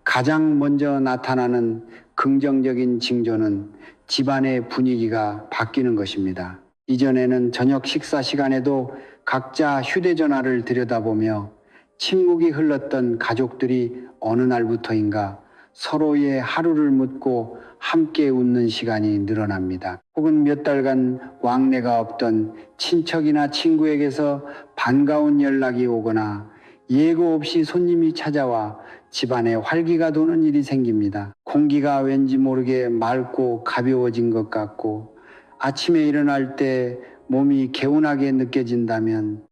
가장 먼저 나타나는 긍정적인 징조는 집안의 분위기가 바뀌는 것입니다. 이전에는 저녁 식사 시간에도 각자 휴대전화를 들여다보며 침묵이 흘렀던 가족들이 어느 날부터인가 서로의 하루를 묻고 함께 웃는 시간이 늘어납니다. 혹은 몇 달간 왕래가 없던 친척이나 친구에게서 반가운 연락이 오거나 예고 없이 손님이 찾아와 집안에 활기가 도는 일이 생깁니다. 공기가 왠지 모르게 맑고 가벼워진 것 같고 아침에 일어날 때 몸이 개운하게 느껴진다면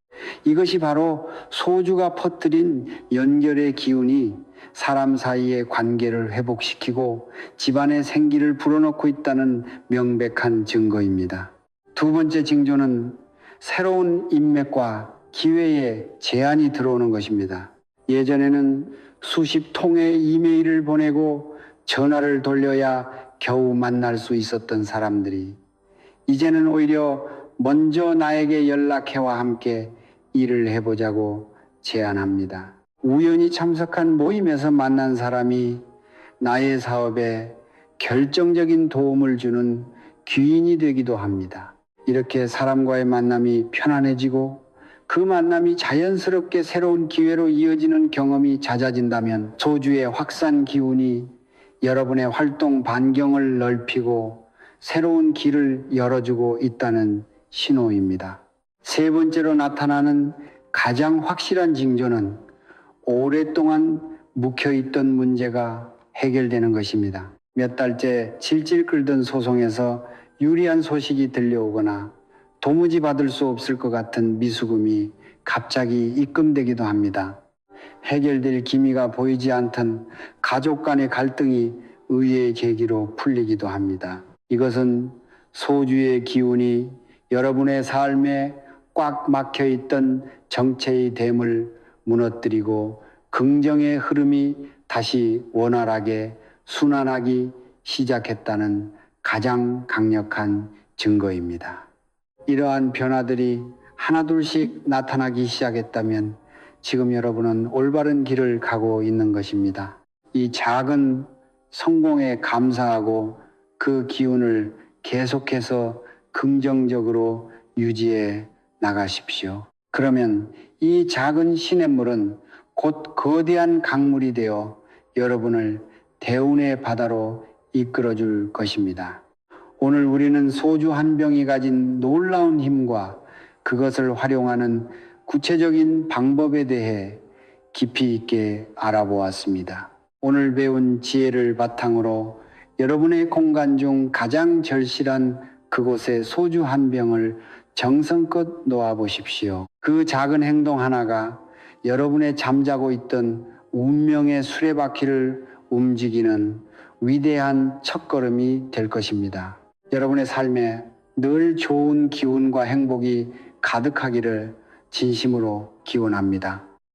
이것이 바로 소주가 퍼뜨린 연결의 기운이 사람 사이의 관계를 회복시키고 집안의 생기를 불어넣고 있다는 명백한 증거입니다. 두 번째 징조는 새로운 인맥과 기회에 제한이 들어오는 것입니다. 예전에는 수십 통의 이메일을 보내고 전화를 돌려야 겨우 만날 수 있었던 사람들이 이제는 오히려 먼저 나에게 연락해와 함께 일을 해보자고 제안합니다. 우연히 참석한 모임에서 만난 사람이 나의 사업에 결정적인 도움을 주는 귀인이 되기도 합니다. 이렇게 사람과의 만남이 편안해지고 그 만남이 자연스럽게 새로운 기회로 이어지는 경험이 잦아진다면 소주의 확산 기운이 여러분의 활동 반경을 넓히고 새로운 길을 열어주고 있다는 신호입니다. 세 번째로 나타나는 가장 확실한 징조는 오랫동안 묵혀있던 문제가 해결되는 것입니다. 몇 달째 질질 끌던 소송에서 유리한 소식이 들려오거나 도무지 받을 수 없을 것 같은 미수금이 갑자기 입금되기도 합니다. 해결될 기미가 보이지 않던 가족 간의 갈등이 의외의 계기로 풀리기도 합니다. 이것은 소주의 기운이 여러분의 삶에 꽉 막혀 있던 정체의 댐을 무너뜨리고 긍정의 흐름이 다시 원활하게 순환하기 시작했다는 가장 강력한 증거입니다. 이러한 변화들이 하나둘씩 나타나기 시작했다면 지금 여러분은 올바른 길을 가고 있는 것입니다. 이 작은 성공에 감사하고 그 기운을 계속해서 긍정적으로 유지해 나가십시오. 그러면 이 작은 시냇물은 곧 거대한 강물이 되어 여러분을 대운의 바다로 이끌어 줄 것입니다. 오늘 우리는 소주 한 병이 가진 놀라운 힘과 그것을 활용하는 구체적인 방법에 대해 깊이 있게 알아보았습니다. 오늘 배운 지혜를 바탕으로 여러분의 공간 중 가장 절실한 그곳에 소주 한 병을 정성껏 놓아 보십시오. 그 작은 행동 하나가 여러분의 잠자고 있던 운명의 수레바퀴를 움직이는 위대한 첫걸음이 될 것입니다. 여러분의 삶에 늘 좋은 기운과 행복이 가득하기를 진심으로 기원합니다.